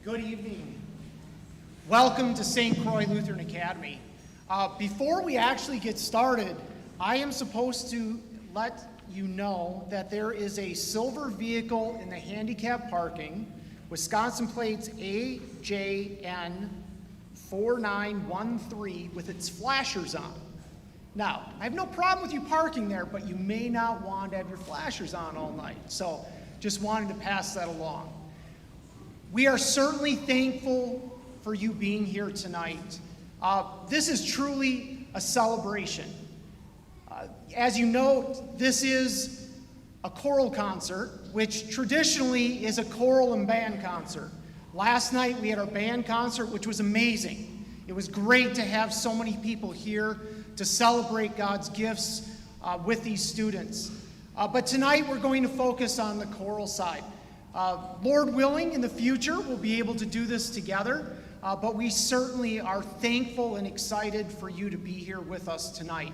Good evening. Welcome to St. Croix Lutheran Academy. Before we actually get started, I am supposed to let you know that there is a silver vehicle in the handicap parking, Wisconsin plates AJN 4913 with its flashers on. Now, I have no problem with you parking there, but you may not want to have your flashers on all night. So just wanted to pass that along. We are certainly thankful for you being here tonight. This is truly a celebration. As you know, this is a choral concert, which traditionally is a choral and band concert. Last night we had our band concert, which was amazing. It was great to have so many people here to celebrate God's gifts with these students. But tonight we're going to focus on the choral side. Lord willing, in the future we'll be able to do this together, but we certainly are thankful and excited for you to be here with us tonight.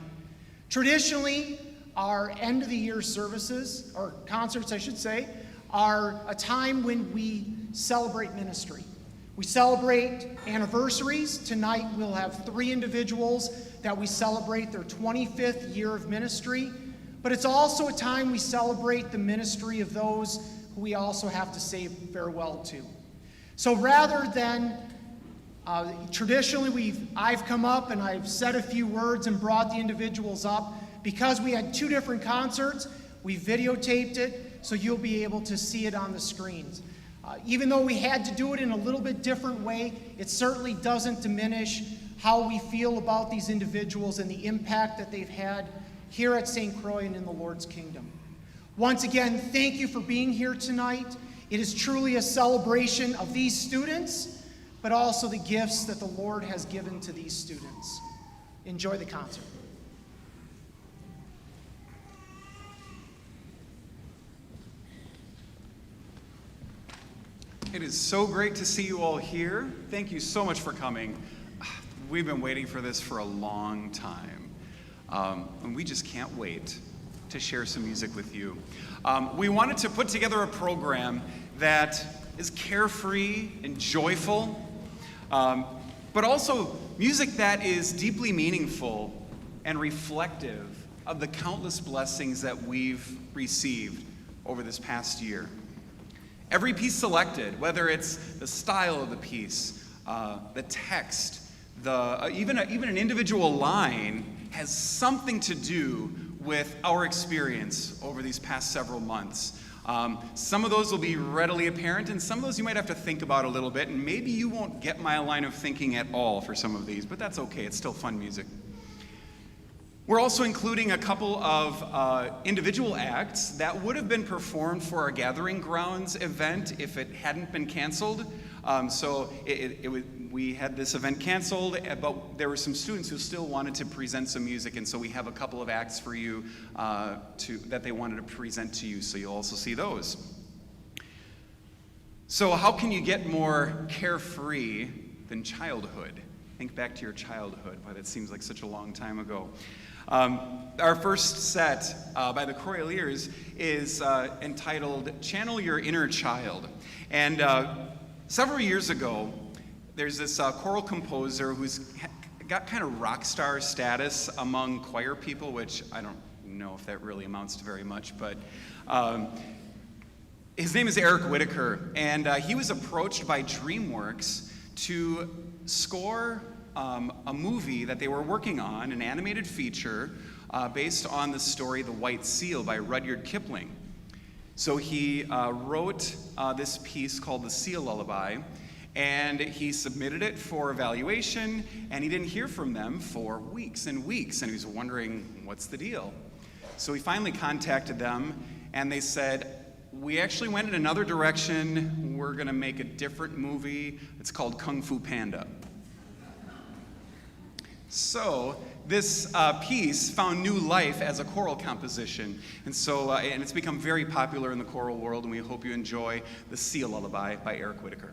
Traditionally, our end of the year services, or concerts I should say, are a time when we celebrate ministry. We celebrate anniversaries. Tonight we'll have 3 individuals that we celebrate their 25th year of ministry, but it's also a time we celebrate the ministry of those who we also have to say farewell to. So rather than traditionally I've come up and I've said a few words and brought the individuals up, because we had 2 different concerts, we videotaped it so you'll be able to see it on the screens. Even though we had to do it in a little bit different way, it certainly doesn't diminish how we feel about these individuals and the impact that they've had here at St. Croix and in the Lord's kingdom. Once again, thank you for being here tonight. It is truly a celebration of these students, but also the gifts that the Lord has given to these students. Enjoy the concert. It is so great to see you all here. Thank you so much for coming. We've been waiting for this for a long time, and we just can't wait to share some music with you. We wanted to put together a program that is carefree and joyful, but also music that is deeply meaningful and reflective of the countless blessings that we've received over this past year. Every piece selected, whether it's the style of the piece, the text, even an individual line, has something to do with our experience over these past several months. Some of those will be readily apparent, and some of those you might have to think about a little bit, and maybe you won't get my line of thinking at all for some of these, but that's okay, it's still fun music. We're also including a couple of individual acts that would have been performed for our Gathering Grounds event if it hadn't been canceled. We had this event canceled, but there were some students who still wanted to present some music, and so we have a couple of acts for you that they wanted to present to you, so you'll also see those. So how can you get more carefree than childhood? Think back to your childhood. Boy, that seems like such a long time ago. Our first set by the Choiraliers is entitled Channel Your Inner Child. And several years ago, there's this choral composer who's got kind of rock star status among choir people, which I don't know if that really amounts to very much, but his name is Eric Whitaker, and he was approached by DreamWorks to score a movie that they were working on, an animated feature based on the story The White Seal by Rudyard Kipling. So he wrote this piece called The Seal Lullaby, and he submitted it for evaluation, and he didn't hear from them for weeks and weeks, and he was wondering, what's the deal? So he finally contacted them, and they said, we actually went in another direction. We're going to make a different movie. It's called Kung Fu Panda. So this piece found new life as a choral composition, and it's become very popular in the choral world, and we hope you enjoy The Seal Lullaby by Eric Whitaker.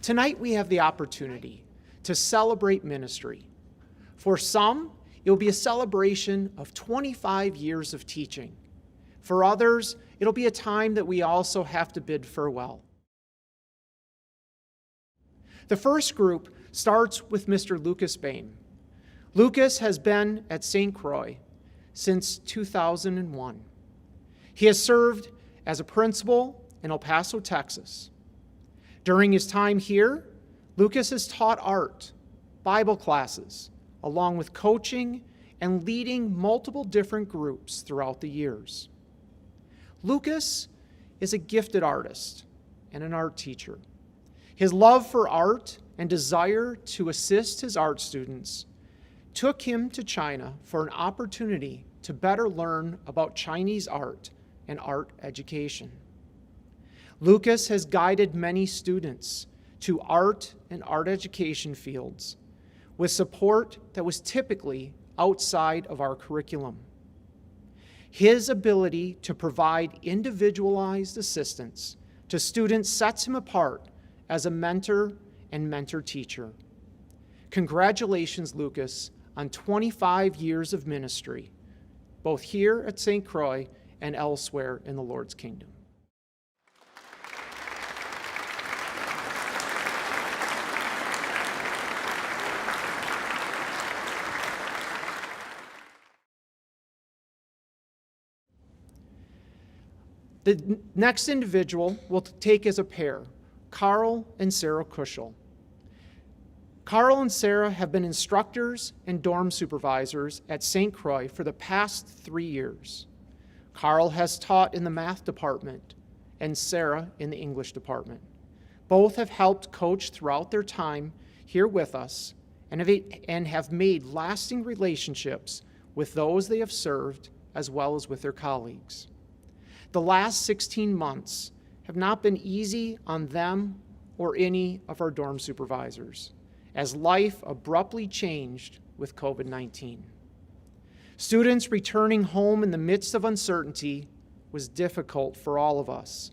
Tonight we have the opportunity to celebrate ministry. For some, it will be a celebration of 25 years of teaching. For others, it'll be a time that we also have to bid farewell. The first group starts with Mr. Lucas Bain. Lucas has been at St. Croix since 2001. He has served as a principal in El Paso, Texas. During his time here, Lucas has taught art, Bible classes, along with coaching and leading multiple different groups throughout the years. Lucas is a gifted artist and an art teacher. His love for art and desire to assist his art students took him to China for an opportunity to better learn about Chinese art and art education. Lucas has guided many students to art and art education fields with support that was typically outside of our curriculum. His ability to provide individualized assistance to students sets him apart as a mentor and mentor-teacher. Congratulations, Lucas, on 25 years of ministry, both here at St. Croix and elsewhere in the Lord's kingdom. The next individual will take as a pair, Carl and Sarah Kuschel. Carl and Sarah have been instructors and dorm supervisors at St. Croix for the past 3 years. Carl has taught in the math department and Sarah in the English department. Both have helped coach throughout their time here with us and have made lasting relationships with those they have served as well as with their colleagues. The last 16 months have not been easy on them or any of our dorm supervisors, as life abruptly changed with COVID-19. Students returning home in the midst of uncertainty was difficult for all of us,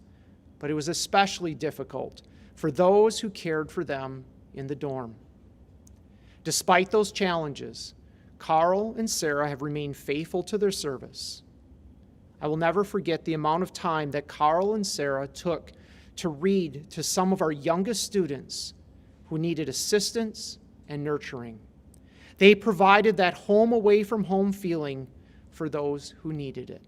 but it was especially difficult for those who cared for them in the dorm. Despite those challenges, Carl and Sarah have remained faithful to their service. I will never forget the amount of time that Carl and Sarah took to read to some of our youngest students who needed assistance and nurturing. They provided that home away from home feeling for those who needed it.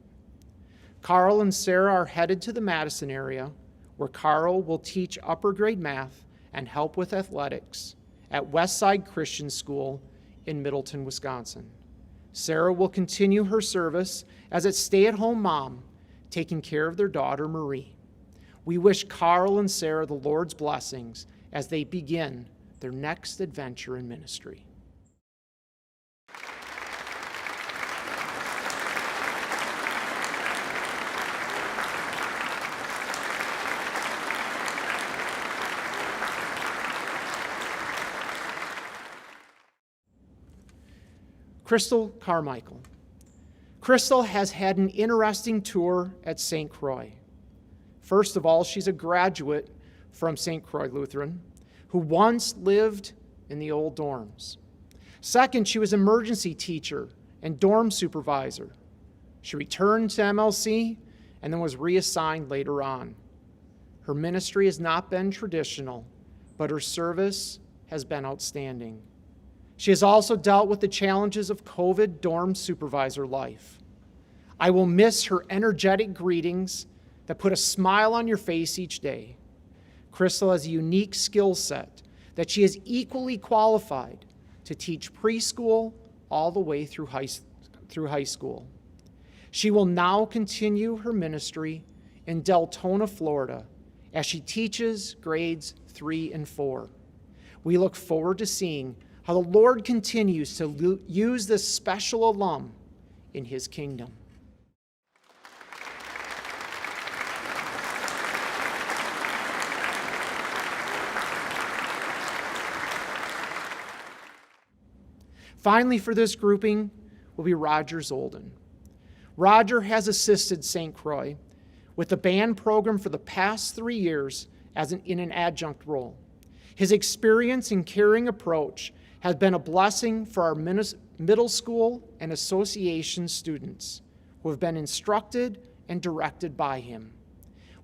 Carl and Sarah are headed to the Madison area, where Carl will teach upper grade math and help with athletics at Westside Christian School in Middleton, Wisconsin. Sarah will continue her service as a stay-at-home mom, taking care of their daughter, Marie. We wish Carl and Sarah the Lord's blessings as they begin their next adventure in ministry. Crystal Carmichael. Crystal has had an interesting tour at St. Croix. First of all, she's a graduate from St. Croix Lutheran who once lived in the old dorms. Second, she was emergency teacher and dorm supervisor. She returned to MLC and then was reassigned later on. Her ministry has not been traditional, but her service has been outstanding. She has also dealt with the challenges of COVID dorm supervisor life. I will miss her energetic greetings that put a smile on your face each day. Crystal has a unique skill set that she is equally qualified to teach preschool all the way through high school. She will now continue her ministry in Deltona, Florida, as she teaches grades 3 and 4. We look forward to seeing how the Lord continues to use this special alum in his kingdom. Finally, for this grouping will be Roger Zolden. Roger has assisted St. Croix with the band program for the past 3 years in an adjunct role. His experience and caring approach has been a blessing for our middle school and association students who have been instructed and directed by him.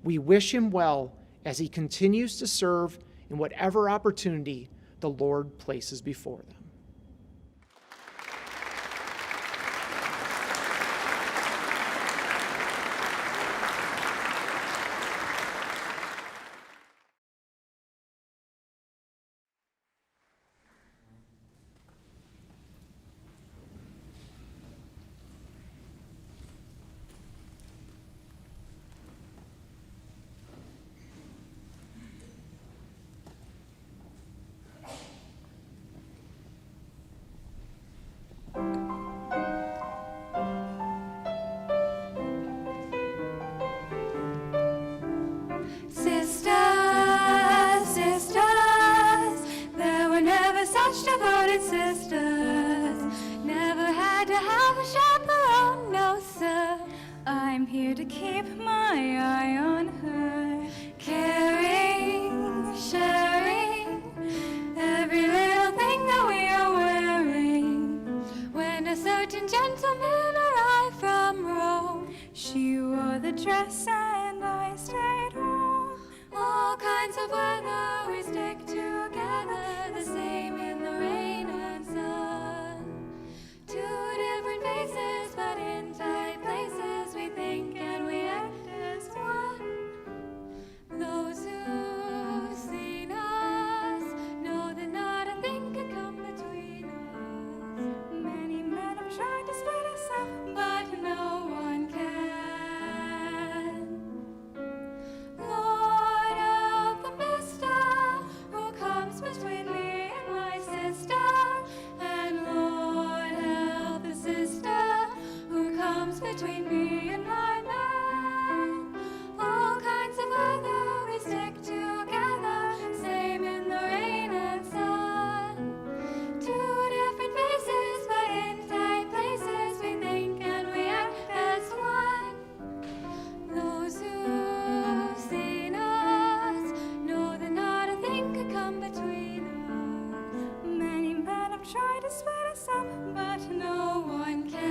We wish him well as he continues to serve in whatever opportunity the Lord places before them. Sisters, never had to have a chaperone, no sir. I'm here to keep my eye on her, caring, sharing every little thing that we are wearing. When a certain gentleman arrived from Rome, she wore the dress and I stayed home. All kinds of weather we stick together, the same in the rain and sun. Two different faces, but in tight places, we think and we act as one. Those who've seen us know that not a thing can come between us. Many men have tried to split us up, but no one can. Lord of the mister, who comes between me and my sister, and Lord help the sister who comes between me and my man. All kinds of weather we stick together, same in the rain and sun. Two different faces, but in tight places, we think and we act as one. Those who've seen us know that not a thing could come between us. Many men have tried to split us up, but no one can.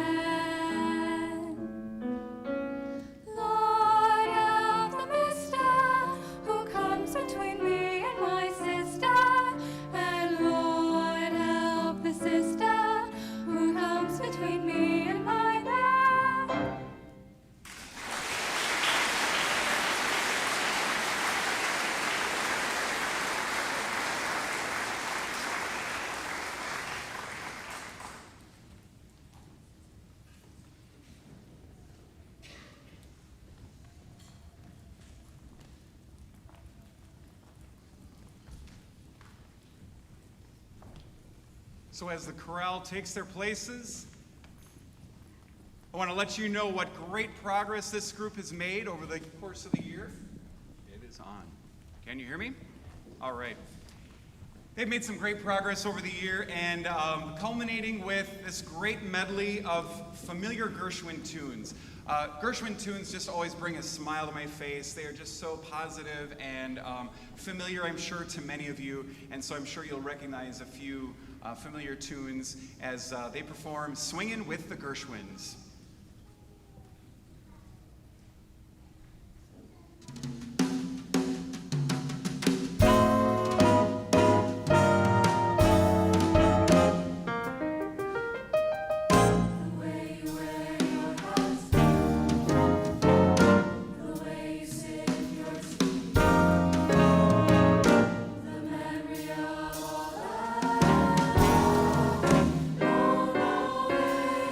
Lord of the mister, who comes between me and my sister, and Lord help the sister who comes between me and my man. So as the chorale takes their places, I want to let you know what great progress this group has made over the course of the year. It is on. Can you hear me? All right. They've made some great progress over the year, and culminating with this great medley of familiar Gershwin tunes. Gershwin tunes just always bring a smile to my face. They are just so positive and familiar, I'm sure, to many of you, and so I'm sure you'll recognize a few familiar tunes as they perform Swingin' with the Gershwins.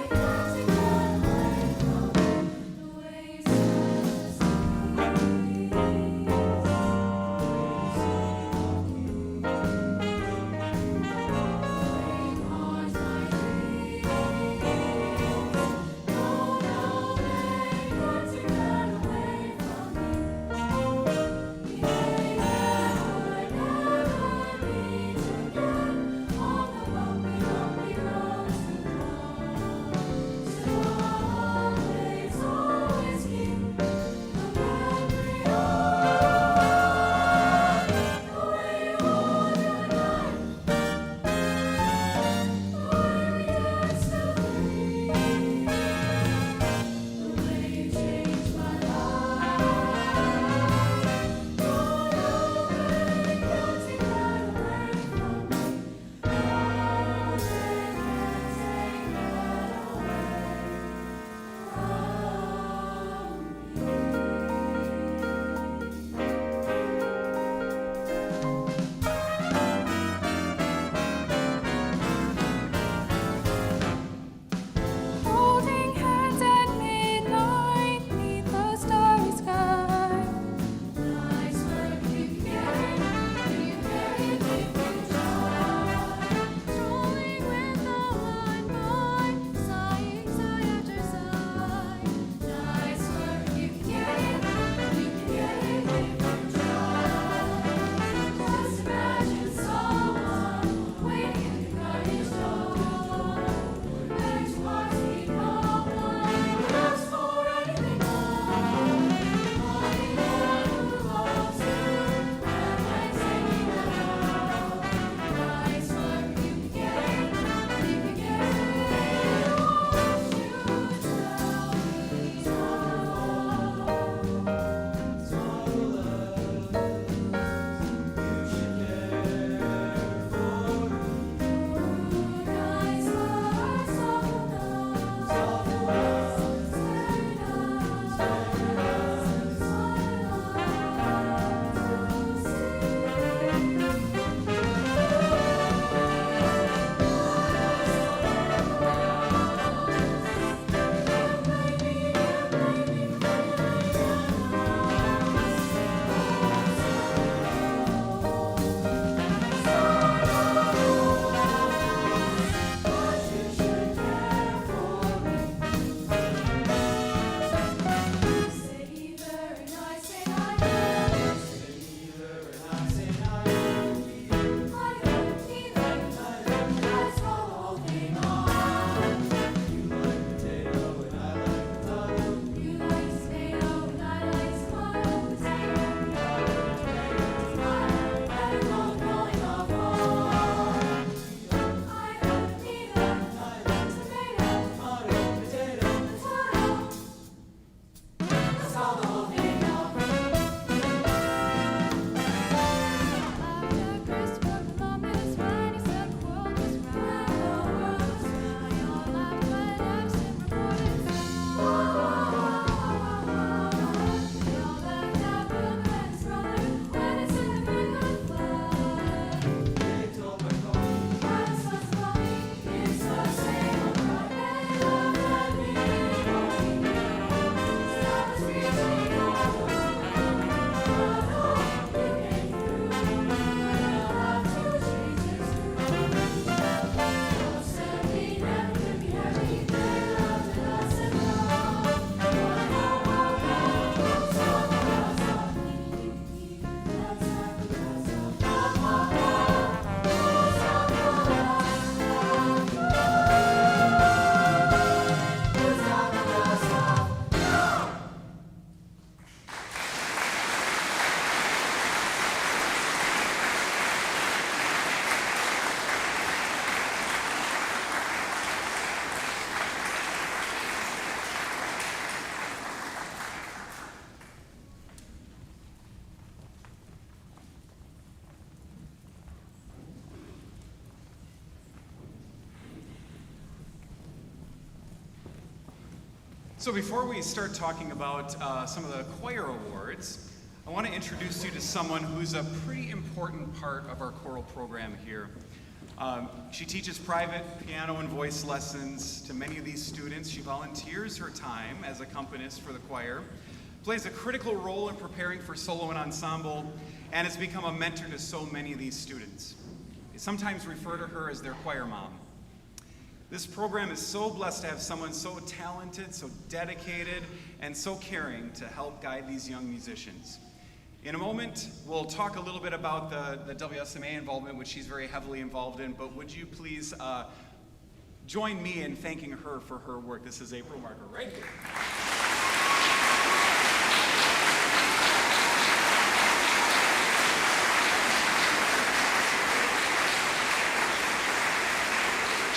Dancing So before we start talking about some of the choir awards, I want to introduce you to someone who's a pretty important part of our choral program here. She teaches private piano and voice lessons to many of these students. She volunteers her time as accompanist for the choir, plays a critical role in preparing for solo and ensemble, and has become a mentor to so many of these students. They sometimes refer to her as their choir mom. This program is so blessed to have someone so talented, so dedicated, and so caring to help guide these young musicians. In a moment, we'll talk a little bit about the WSMA involvement, which she's very heavily involved in, but would you please join me in thanking her for her work. This is April Marker right here.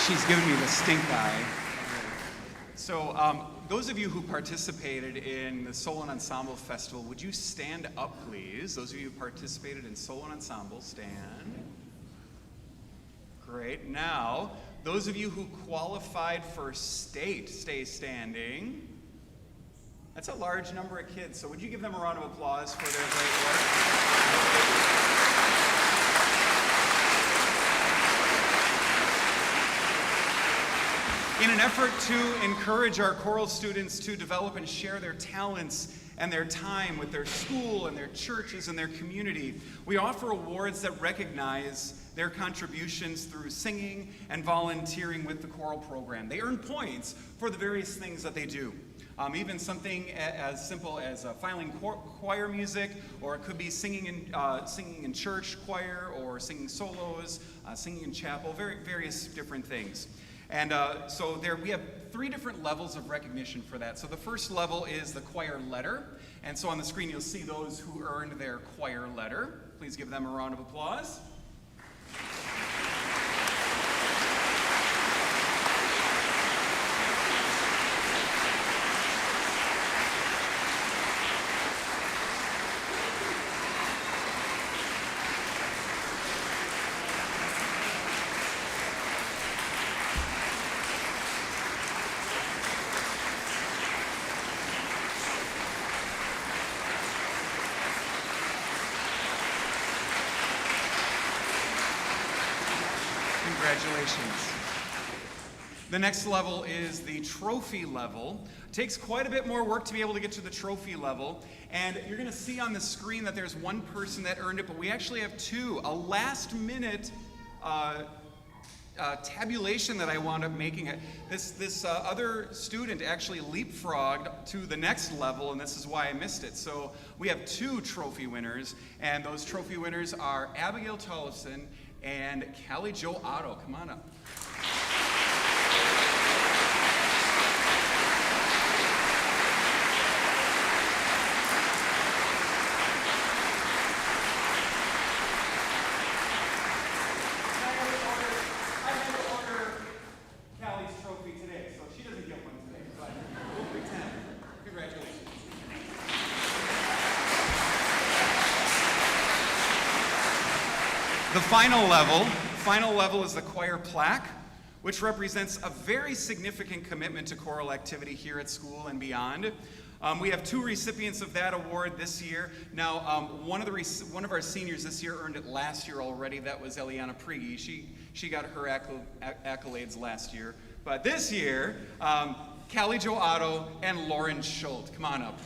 She's giving me the stink eye. So those of you who participated in the Solo and Ensemble Festival, would you stand up, please? Those of you who participated in Solo and Ensemble, stand. Great. Now, those of you who qualified for state, stay standing. That's a large number of kids, so would you give them a round of applause for their great work? In an effort to encourage our choral students to develop and share their talents and their time with their school and their churches and their community, we offer awards that recognize their contributions through singing and volunteering with the choral program. They earn points for the various things that they do. Even something as simple as filing choir music, or it could be singing in church choir, or singing solos, singing in chapel, various different things. And so there we have 3 different levels of recognition for that. So the first level is the choir letter. And so on the screen you'll see those who earned their choir letter. Please give them a round of applause. Congratulations. The next level is the trophy level. It takes quite a bit more work to be able to get to the trophy level. And you're going to see on the screen that there's one person that earned it, but we actually have 2. A last-minute tabulation that I wound up making. This other student actually leapfrogged to the next level, and this is why I missed it. So we have 2 trophy winners, and those trophy winners are Abigail Tollefson and Callie Jo Otto. Come on up. I had to order Callie's trophy today, so she doesn't get one today, but we'll pretend. Congratulations. The final level is the choir plaque, which represents a very significant commitment to choral activity here at school and beyond. We have 2 recipients of that award this year. Now, one of our seniors this year earned it last year already. That was Eliana Prigi. She got her accolades last year. But this year, Callie Jo Otto and Lauren Schultz. Come on up.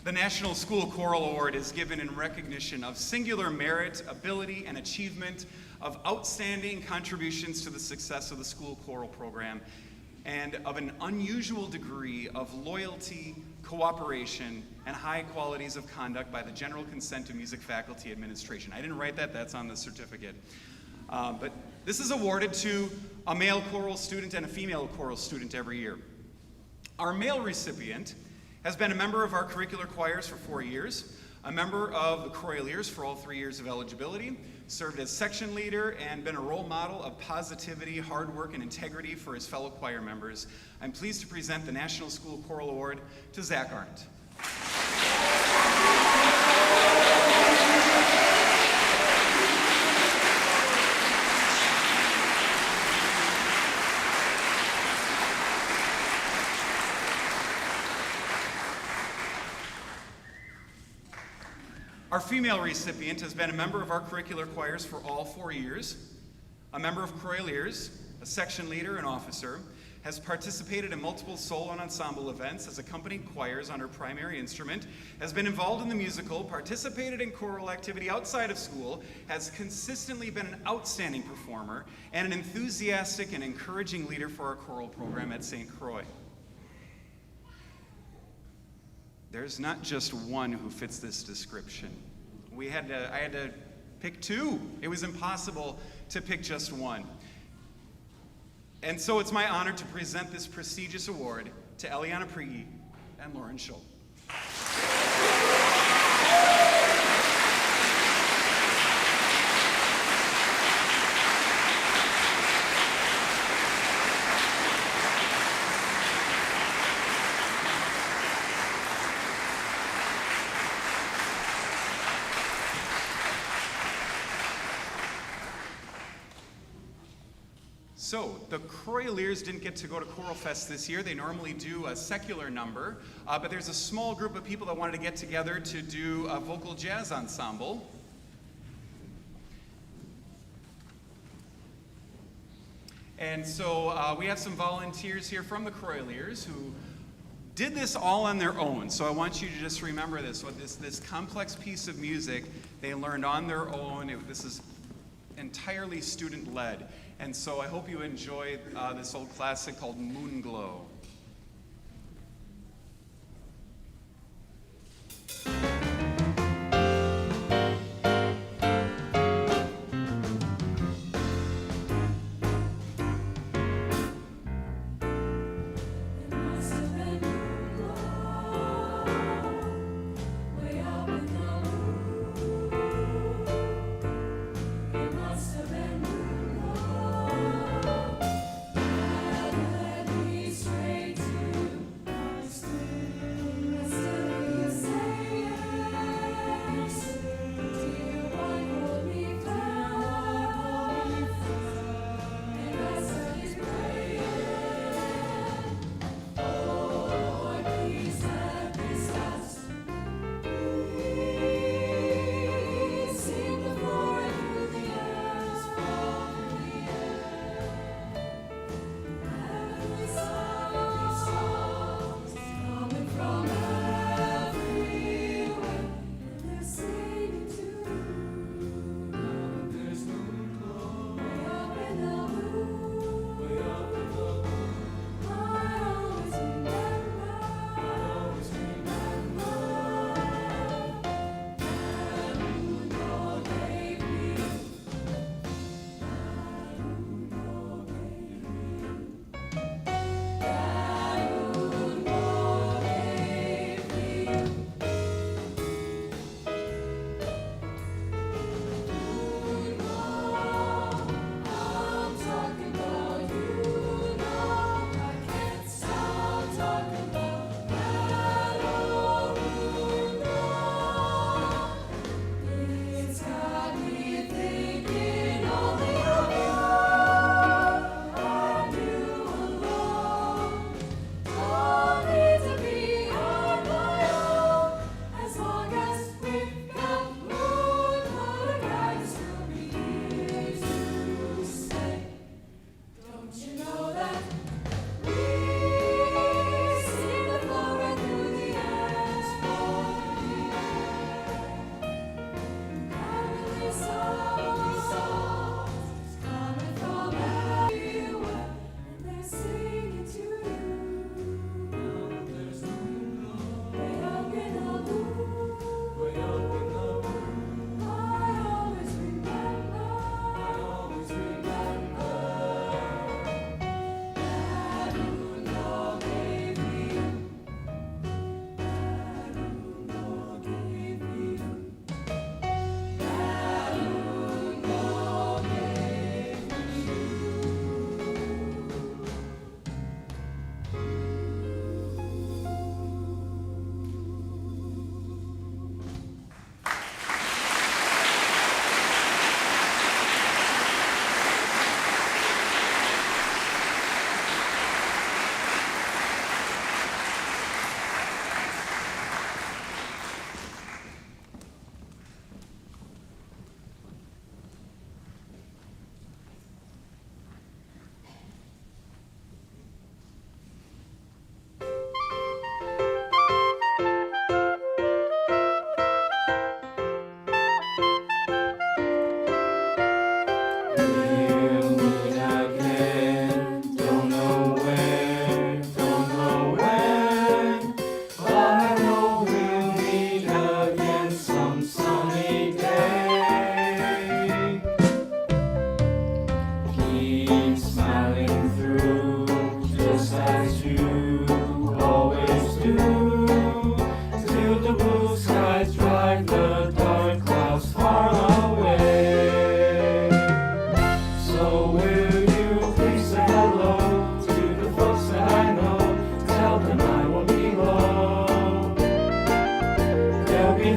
The National School Choral Award is given in recognition of singular merit, ability, and achievement of outstanding contributions to the success of the school choral program, and of an unusual degree of loyalty, cooperation, and high qualities of conduct by the general consent of music faculty administration. I didn't write that, that's on the certificate. But this is awarded to a male choral student and a female choral student every year. Our male recipient has been a member of our curricular choirs for 4 years, a member of the Choraliers for all 3 years of eligibility, served as section leader, and been a role model of positivity, hard work, and integrity for his fellow choir members. I'm pleased to present the National School Choral Award to Zach Arndt. Our female recipient has been a member of our curricular choirs for all 4 years, a member of Choraliers, a section leader and officer, has participated in multiple solo and ensemble events, has accompanied choirs on her primary instrument, has been involved in the musical, participated in choral activity outside of school, has consistently been an outstanding performer, and an enthusiastic and encouraging leader for our choral program at St. Croix. There's not just one who fits this description. I had to pick two. It was impossible to pick just one. And so it's my honor to present this prestigious award to Eliana Prigi and Lauren Schull. So, the Choraliers didn't get to go to Choral Fest this year. They normally do a secular number, but there's a small group of people that wanted to get together to do a vocal jazz ensemble. And so we have some volunteers here from the Choraliers who did this all on their own. So I want you to just remember this. This complex piece of music they learned on their own. This is entirely student-led. And so I hope you enjoy this old classic called Moonglow. Strange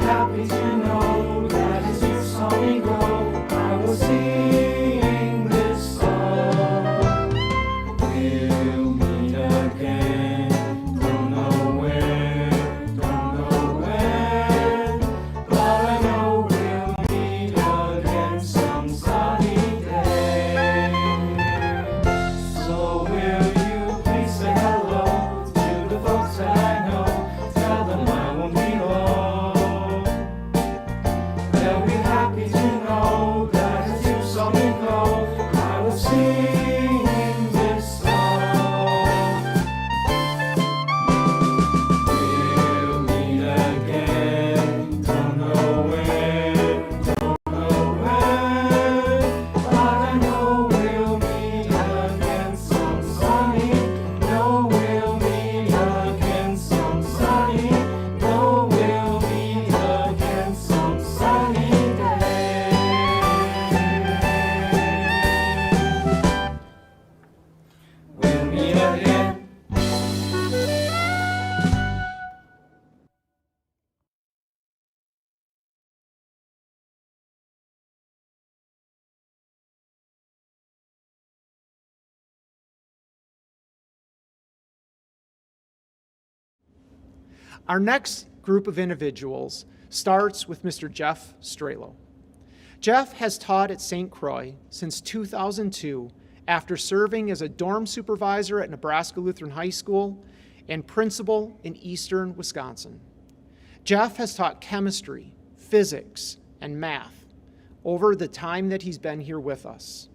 happy to know that as you saw me grow, I will sing this song. We'll meet again, don't know where, don't know when, but I know we'll meet again some sunny day. So will you please say hello to the folks that I know? Tell them I won't be long. They'll be happy to know that as you saw me go, I will sing this song. We'll meet again, don't know when, don't know when, but I know we'll meet again some sunny. No, we'll meet again some sunny. No, we'll meet again some sunny day. We'll meet again. Our next group of individuals starts with Mr. Jeff Strelo. Jeff has taught at St. Croix since 2002 after serving as a dorm supervisor at Nebraska Lutheran High School and principal in eastern Wisconsin. Jeff has taught chemistry, physics, and math over the time that he's been here with us.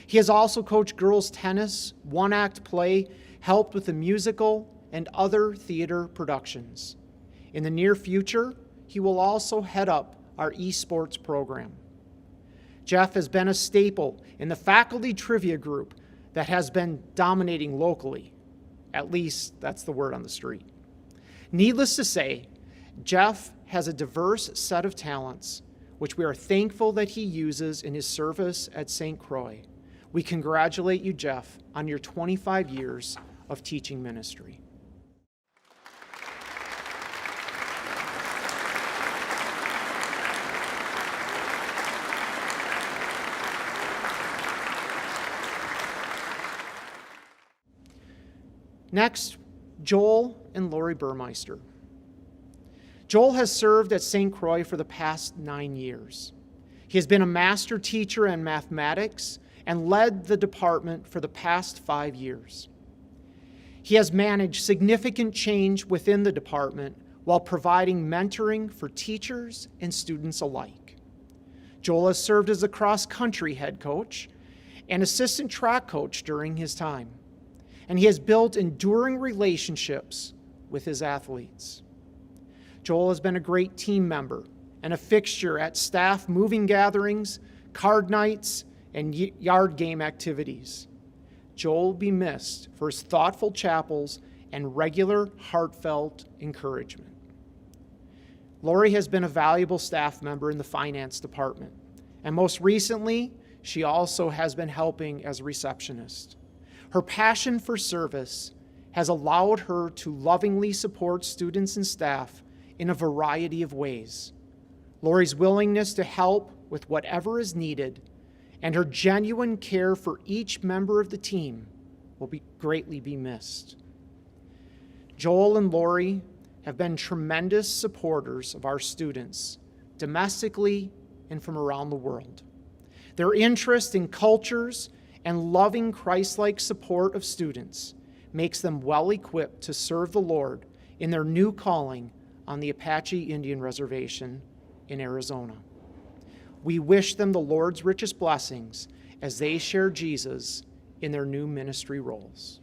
He has also coached girls tennis, one-act play, helped with the musical, and other theater productions. In the near future, he will also head up our esports program. Jeff has been a staple in the faculty trivia group that has been dominating locally. At least that's the word on the street. Needless to say, Jeff has a diverse set of talents, which we are thankful that he uses in his service at St. Croix. We congratulate you, Jeff, on your 25 years of teaching ministry. Next, Joel and Lori Burmeister. Joel has served at St. Croix for the past 9 years. He has been a master teacher in mathematics and led the department for the past 5 years. He has managed significant change within the department while providing mentoring for teachers and students alike. Joel has served as a cross-country head coach and assistant track coach during his time, and he has built enduring relationships with his athletes. Joel has been a great team member and a fixture at staff moving gatherings, card nights, and yard game activities. Joel will be missed for his thoughtful chapels and regular heartfelt encouragement. Lori has been a valuable staff member in the finance department, and most recently, she also has been helping as a receptionist. Her passion for service has allowed her to lovingly support students and staff in a variety of ways. Lori's willingness to help with whatever is needed and her genuine care for each member of the team will greatly be missed. Joel and Lori have been tremendous supporters of our students, domestically and from around the world. Their interest in cultures and loving Christ-like support of students makes them well equipped to serve the Lord in their new calling on the Apache Indian Reservation in Arizona. We wish them the Lord's richest blessings as they share Jesus in their new ministry roles.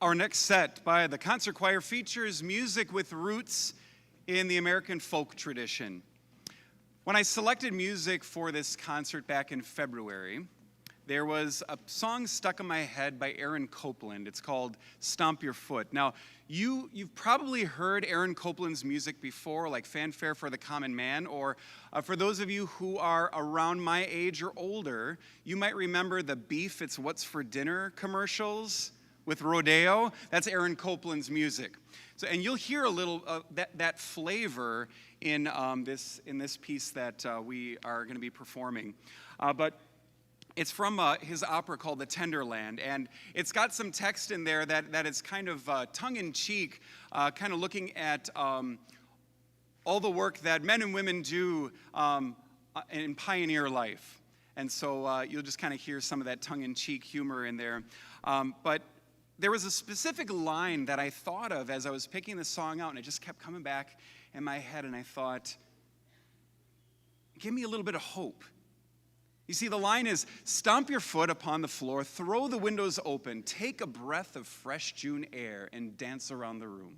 Our next set by the concert choir features music with roots in the American folk tradition. When I selected music for this concert back in February, there was a song stuck in my head by Aaron Copland. It's called Stomp Your Foot. Now, you've probably heard Aaron Copland's music before, like Fanfare for the Common Man, or for those of you who are around my age or older, you might remember the Beef It's What's for Dinner commercials with Rodeo. That's Aaron Copland's music. So, and you'll hear a little that flavor in this piece that we are going to be performing. But it's from his opera called The Tenderland, and it's got some text in there that is kind of tongue-in-cheek, kind of looking at all the work that men and women do in pioneer life. And so you'll just kind of hear some of that tongue-in-cheek humor in there. But there was a specific line that I thought of as I was picking this song out, and it just kept coming back in my head, and I thought, give me a little bit of hope. You see, the line is, stomp your foot upon the floor, throw the windows open, take a breath of fresh June air, and dance around the room.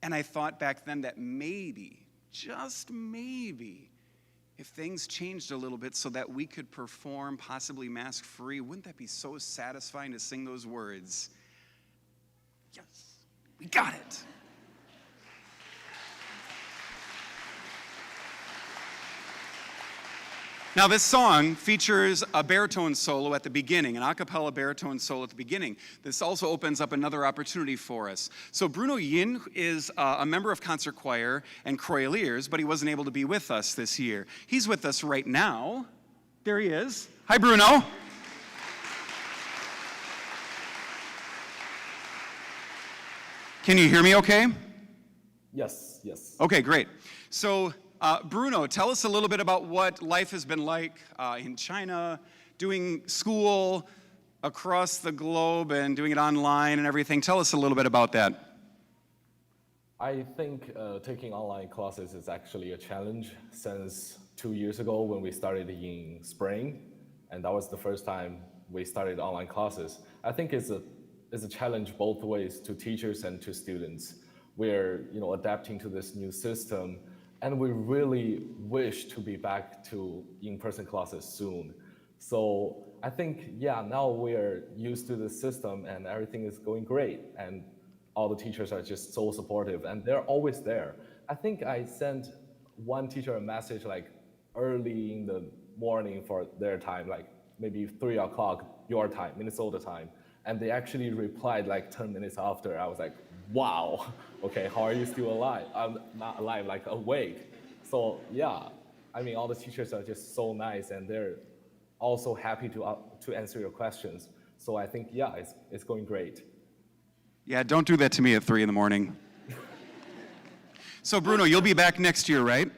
And I thought back then that maybe, just maybe, if things changed a little bit so that we could perform possibly mask-free, wouldn't that be so satisfying to sing those words? Yes, we got it. Now, this song features a baritone solo at the beginning, an a cappella baritone solo at the beginning. This also opens up another opportunity for us. So Bruno Yin is a member of concert choir and Choraliers, but he wasn't able to be with us this year. He's with us right now. There he is. Hi, Bruno. Can you hear me okay? Yes, yes. Okay, great. So, Bruno, tell us a little bit about what life has been like in China, doing school across the globe and doing it online and everything. Tell us a little bit about that. I think taking online classes is actually a challenge since 2 years ago when we started in spring, and that was the first time we started online classes. I think it's a challenge both ways to teachers and to students. We're adapting to this new system, and we really wish to be back to in-person classes soon. So I think, now we're used to the system and everything is going great. And all the teachers are just so supportive and they're always there. I think I sent one teacher a message like early in the morning for their time, like maybe 3 o'clock your time, Minnesota time. And they actually replied like 10 minutes after. I was like, wow, okay, how are you still alive? I'm not alive, like awake. So all the teachers are just so nice and they're also happy to answer your questions. So I think, it's going great. Yeah, don't do that to me at 3 in the morning. So Bruno, you'll be back next year, right?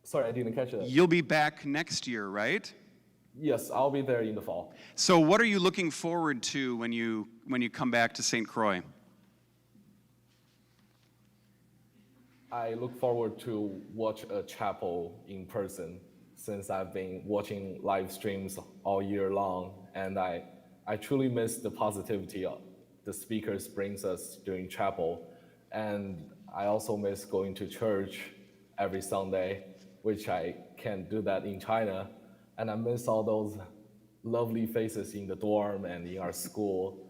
Sorry, I didn't catch that. You'll be back next year, right? Yes, I'll be there in the fall. So what are you looking forward to when you come back to St. Croix? I look forward to watch a chapel in person since I've been watching live streams all year long, and I truly miss the positivity the speakers brings us during chapel, and I also miss going to church every Sunday, which I can't do that in China, and I miss all those lovely faces in the dorm and in our school.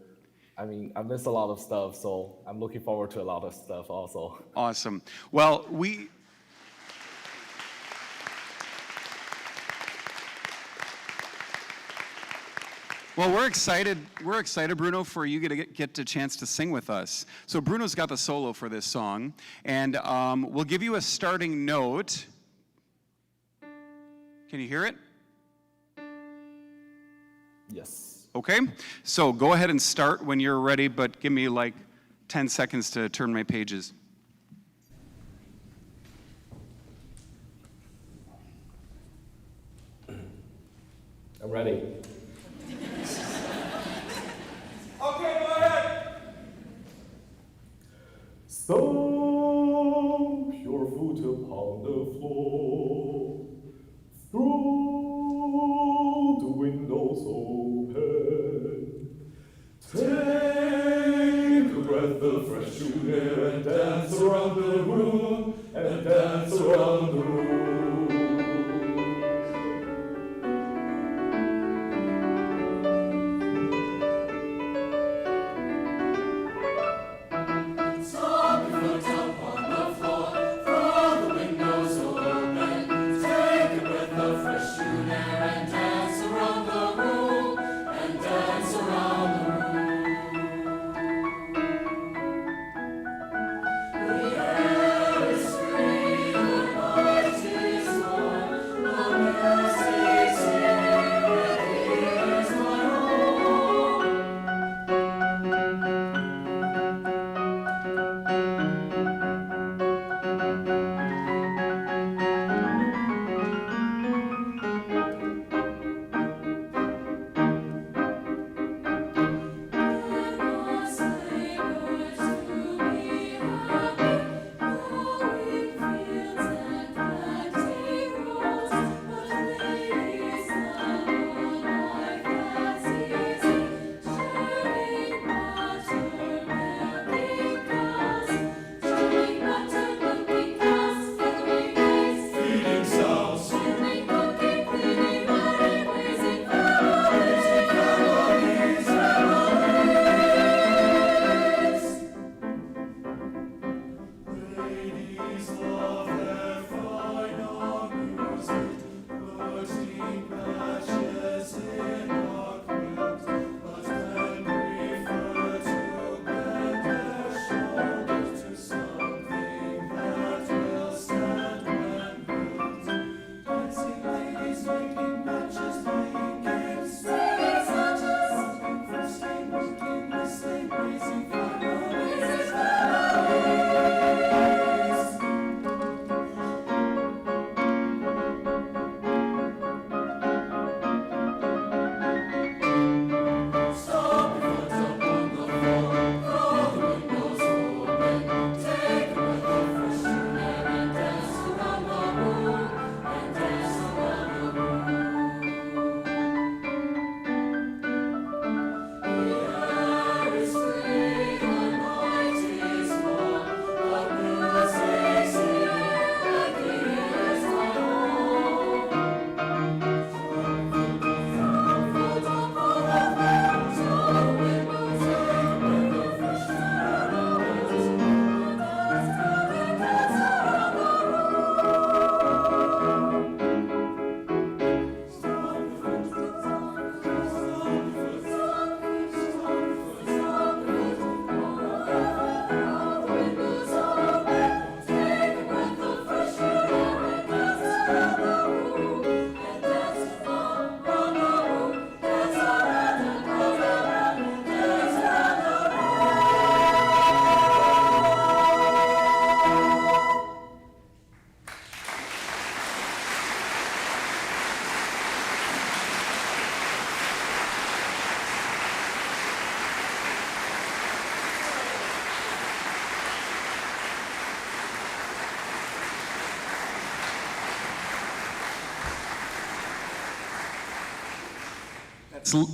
I miss a lot of stuff, so I'm looking forward to a lot of stuff also. Awesome. Well, we're excited. We're excited, Bruno, for you to get a chance to sing with us. So Bruno's got the solo for this song, and we'll give you a starting note. Can you hear it? Yes. Okay, so go ahead and start when you're ready, but give me like 10 seconds to turn my pages. I'm ready. Okay, go ahead. Stomp your foot upon the floor. Throw the windows open. Take with the fresh junior and dance around the room, and dance around the room.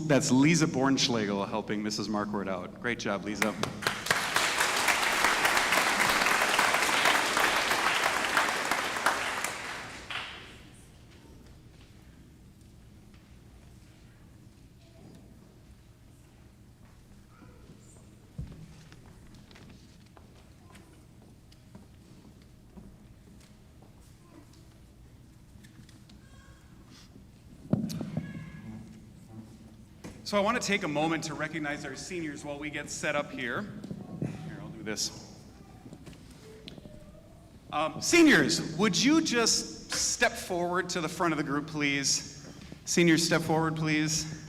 That's Lisa Bornschlegel helping Mrs. Marquardt out. Great job, Lisa. So I want to take a moment to recognize our seniors while we get set up here. Here, I'll do this. Seniors, would you just step forward to the front of the group, please? Seniors, step forward, please.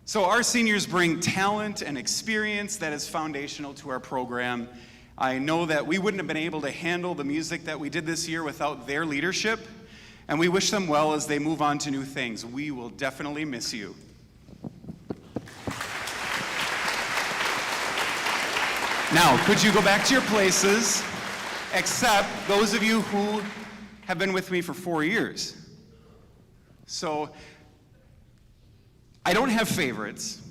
So our seniors bring talent and experience that is foundational to our program. I know that we wouldn't have been able to handle the music that we did this year without their leadership. And we wish them well as they move on to new things. We will definitely miss you. Now, could you go back to your places, except those of you who have been with me for 4 years? So, I don't have favorites,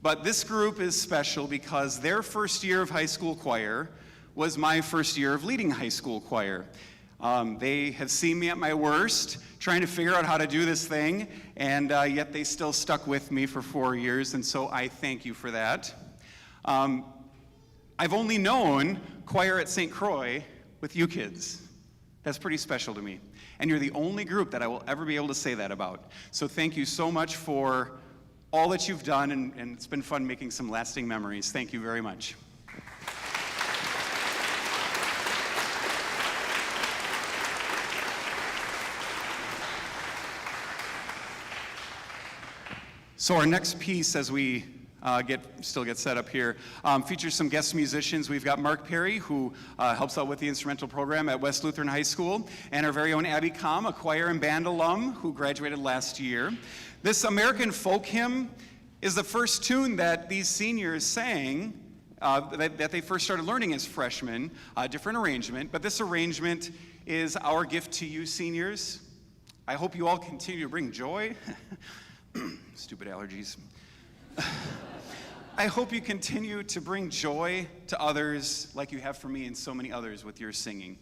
but this group is special because their first year of high school choir was my first year of leading high school choir. They have seen me at my worst, trying to figure out how to do this thing, and yet they still stuck with me for 4 years, and so I thank you for that. I've only known choir at St. Croix with you kids. That's pretty special to me. And you're the only group that I will ever be able to say that about. So thank you so much for all that you've done, and it's been fun making some lasting memories. Thank you very much. So our next piece, as we still get set up here, features some guest musicians. We've got Mark Perry, who helps out with the instrumental program at West Lutheran High School, and our very own Abby Com, a choir and band alum who graduated last year. This American folk hymn is the first tune that these seniors sang that they first started learning as freshmen, a different arrangement, but this arrangement is our gift to you seniors. I hope you all continue to bring joy. Stupid allergies. I hope you continue to bring joy to others like you have for me and so many others with your singing.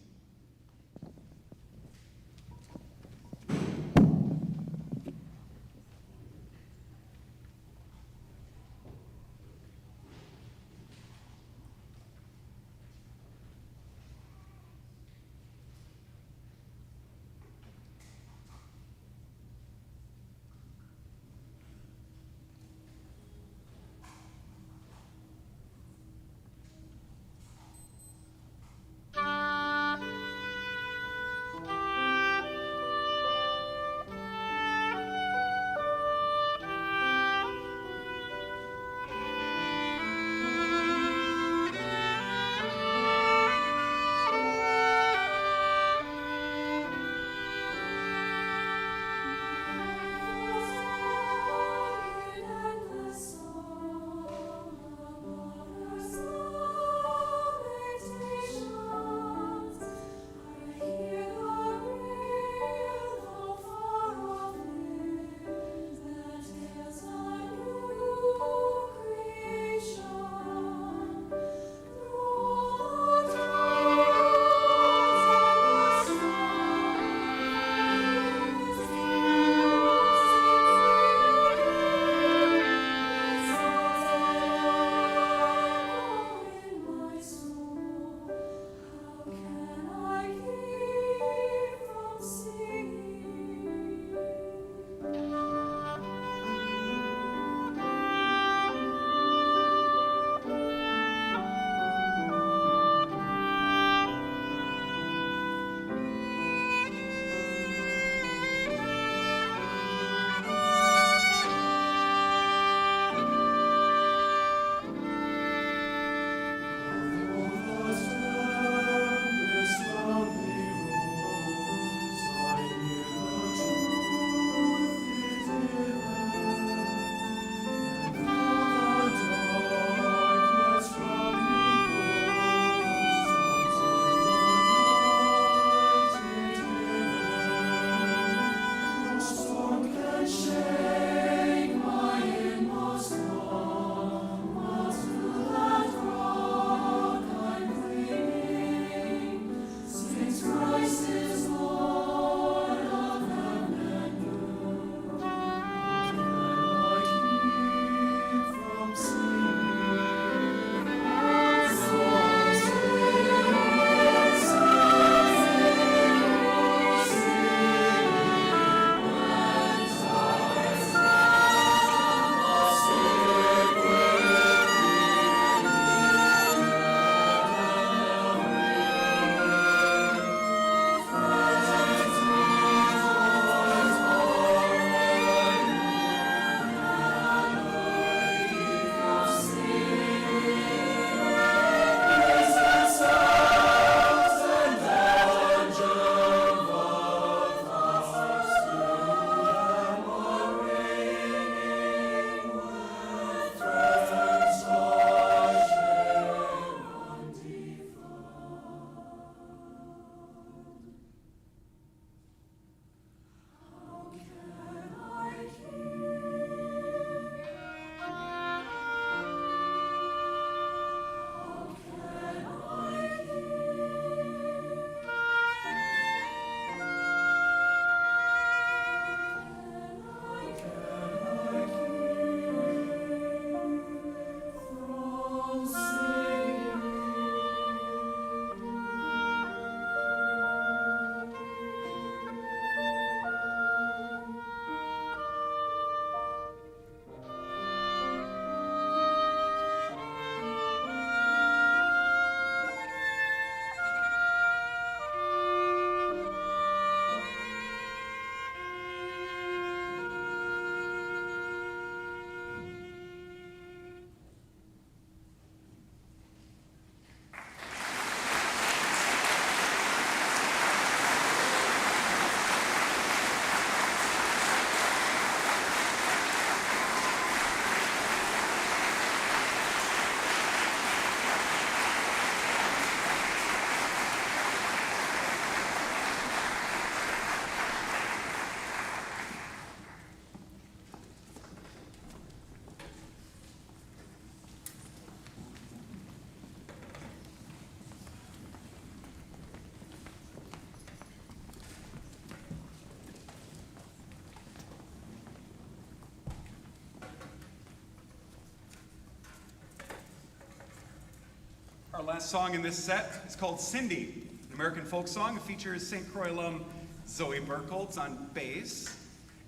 Our last song in this set is called Cindy, an American folk song. It features St. Croix alum Zoe Burkholtz on bass,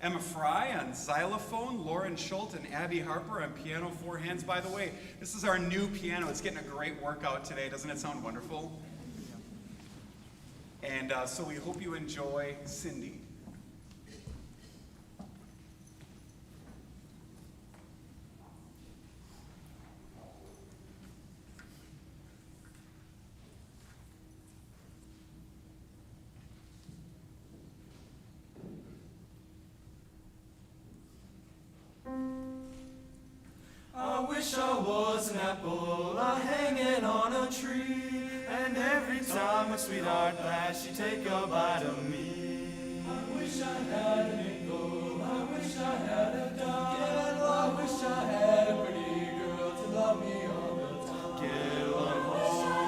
Emma Fry on xylophone, Lauren Schultz and Abby Harper on piano, four hands. By the way, this is our new piano. It's getting a great workout today. Doesn't it sound wonderful? And so we hope you enjoy Cindy. I wish I was an apple hanging on a tree, and every time my sweetheart passed, she'd take a bite of me. I wish I had a nickel, I wish I had a dime, I wish I had a pretty girl to love me all the time. Get one home. Home.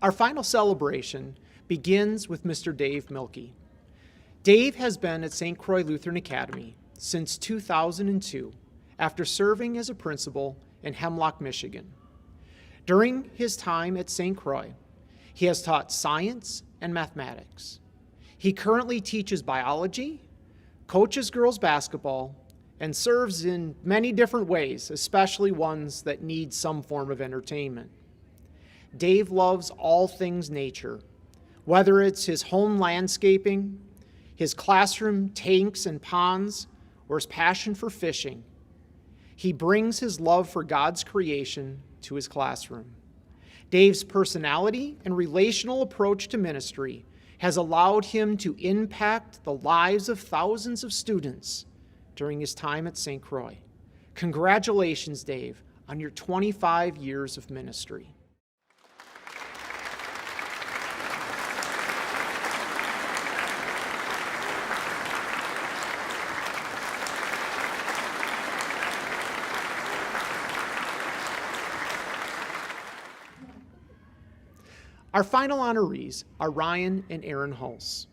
Our final celebration begins with Mr. Dave Milkey. Dave has been at St. Croix Lutheran Academy since 2002 after serving as a principal in Hemlock, Michigan. During his time at St. Croix, he has taught science and mathematics. He currently teaches biology, coaches girls basketball, and serves in many different ways, especially ones that need some form of entertainment. Dave loves all things nature, whether it's his home landscaping, his classroom tanks and ponds, or his passion for fishing. He brings his love for God's creation to his classroom. Dave's personality and relational approach to ministry has allowed him to impact the lives of thousands of students during his time at St. Croix. Congratulations, Dave, on your 25 years of ministry. Our final honorees are Ryan and Aaron Hulse.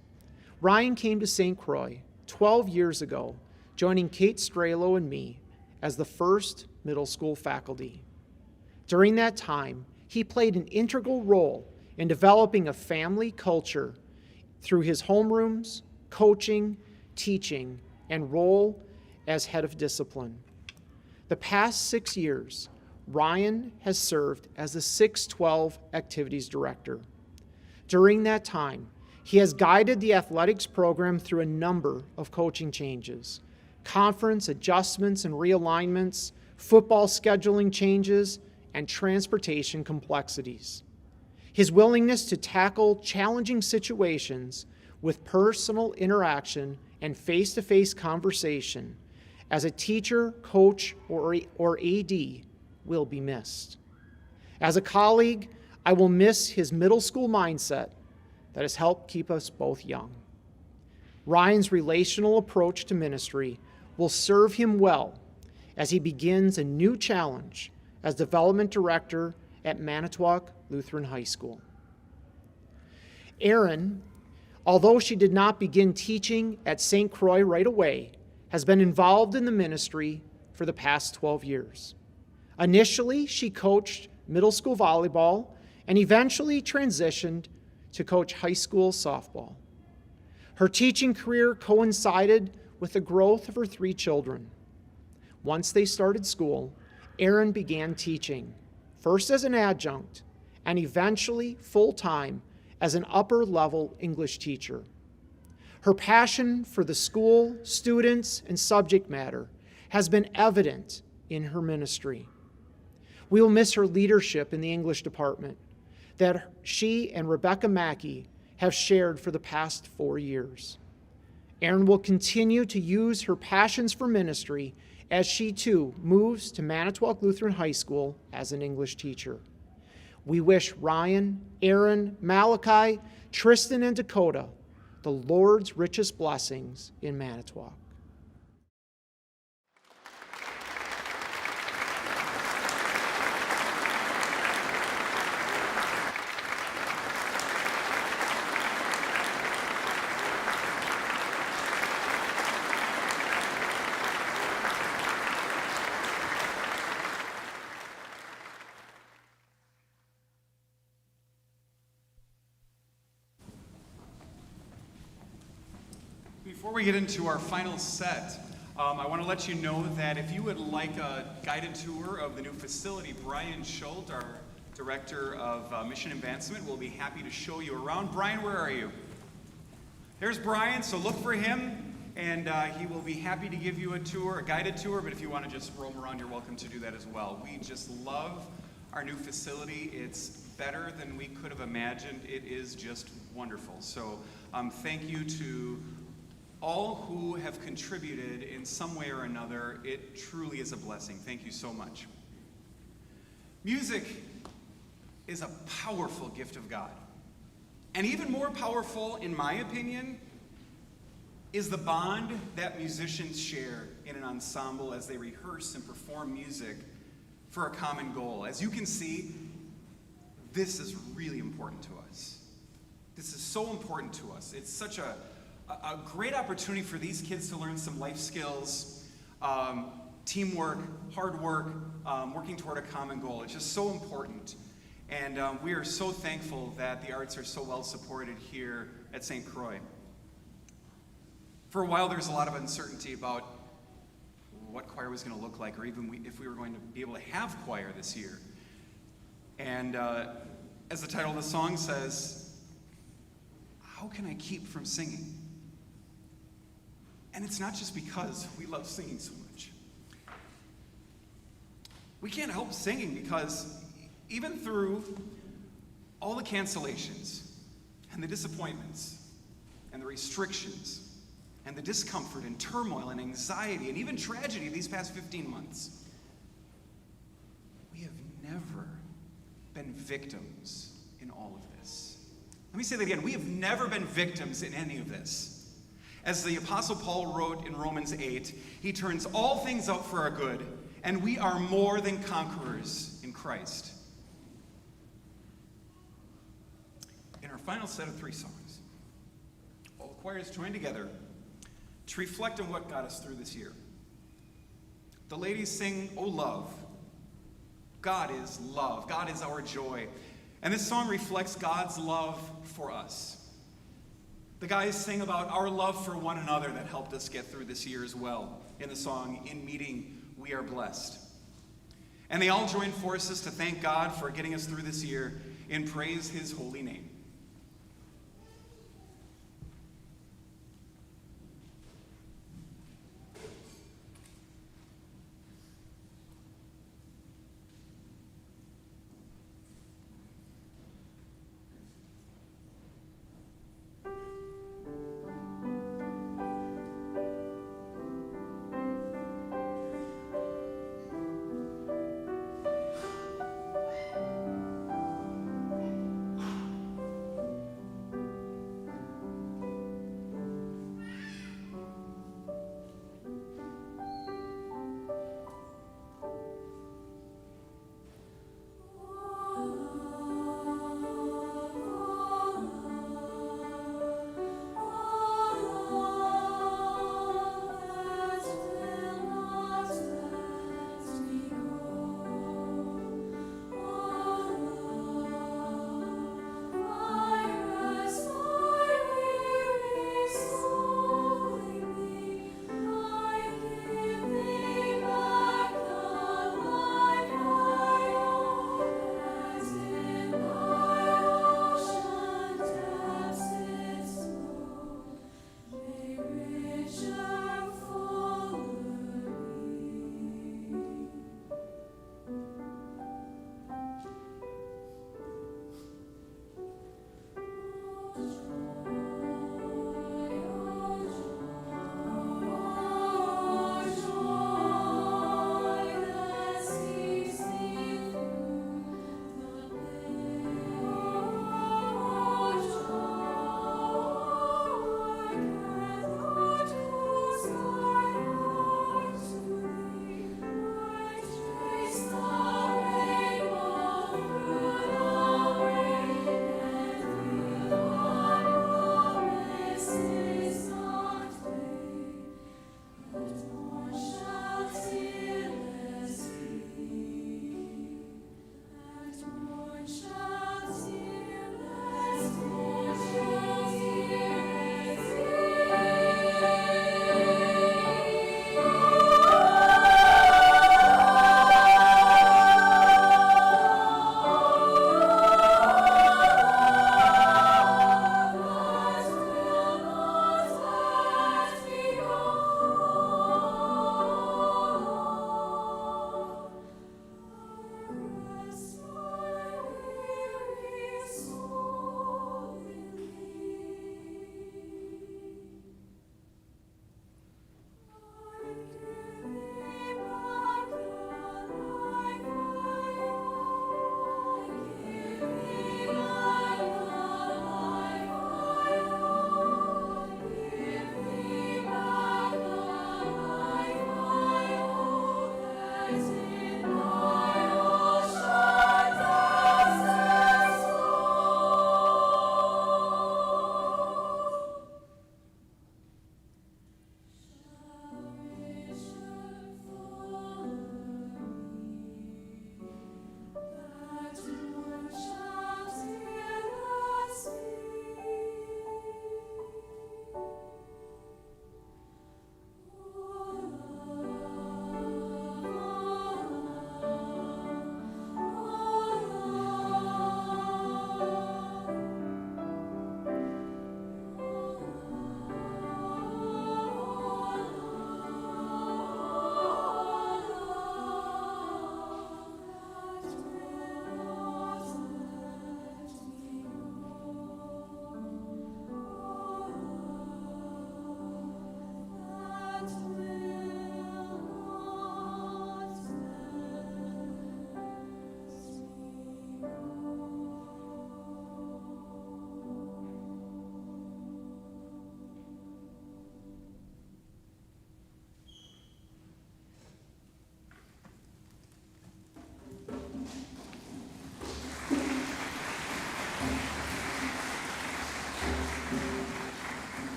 Ryan came to St. Croix 12 years ago, joining Kate Stralo and me as the first middle school faculty. During that time, he played an integral role in developing a family culture through his homerooms, coaching, teaching, and role as head of discipline. The past 6 years, Ryan has served as the 612 Activities Director. During that time, he has guided the athletics program through a number of coaching changes, conference adjustments and realignments, football scheduling changes, and transportation complexities. His willingness to tackle challenging situations with personal interaction and face-to-face conversation as a teacher, coach, or AD will be missed. As a colleague, I will miss his middle school mindset that has helped keep us both young. Ryan's relational approach to ministry will serve him well as he begins a new challenge as development director at Manitowoc Lutheran High School. Erin, although she did not begin teaching at St. Croix right away, has been involved in the ministry for the past 12 years. Initially, she coached middle school volleyball and eventually transitioned to coach high school softball. Her teaching career coincided with the growth of her 3 children. Once they started school, Erin began teaching, first as an adjunct and eventually full-time as an upper-level English teacher. Her passion for the school, students, and subject matter has been evident in her ministry. We will miss her leadership in the English department that she and Rebecca Mackey have shared for the past 4 years. Erin will continue to use her passions for ministry as she too moves to Manitowoc Lutheran High School as an English teacher. We wish Ryan, Erin, Malachi, Tristan, and Dakota the Lord's richest blessings in Manitowoc. Before we get into our final set, I want to let you know that if you would like a guided tour of the new facility, Brian Schultz, our Director of Mission Advancement, will be happy to show you around. Brian, where are you? There's Brian, so look for him, and he will be happy to give you a tour, a guided tour, but if you want to just roam around, you're welcome to do that as well. We just love our new facility. It's better than we could have imagined. It is just wonderful. So thank you to all who have contributed in some way or another. It truly is a blessing. Thank you so much. Music is a powerful gift of God. And even more powerful, in my opinion, is the bond that musicians share in an ensemble as they rehearse and perform music for a common goal. As you can see, this is really important to us. This is so important to us. It's such a great opportunity for these kids to learn some life skills, teamwork, hard work, working toward a common goal. It's just so important. And we are so thankful that the arts are so well supported here at St. Croix. For a while, there was a lot of uncertainty about what choir was going to look like, or even if we were going to be able to have choir this year. And as the title of the song says, how can I keep from singing? And it's not just because we love singing so much. We can't help singing because even through all the cancellations and the disappointments and the restrictions and the discomfort and turmoil and anxiety and even tragedy these past 15 months, we have never been victims in all of this. Let me say that again. We have never been victims in any of this. As the Apostle Paul wrote in Romans 8, he turns all things out for our good, and we are more than conquerors in Christ. In our final set of 3 songs, all the choirs join together to reflect on what got us through this year. The ladies sing, "Oh Love." God is love. God is our joy. And this song reflects God's love for us. The guys sing about our love for one another that helped us get through this year as well in the song, "In Meeting We Are Blessed." And they all join forces to thank God for getting us through this year and praise his holy name.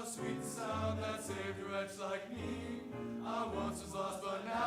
sweet sound that saved a wretch like me. I once was lost, but now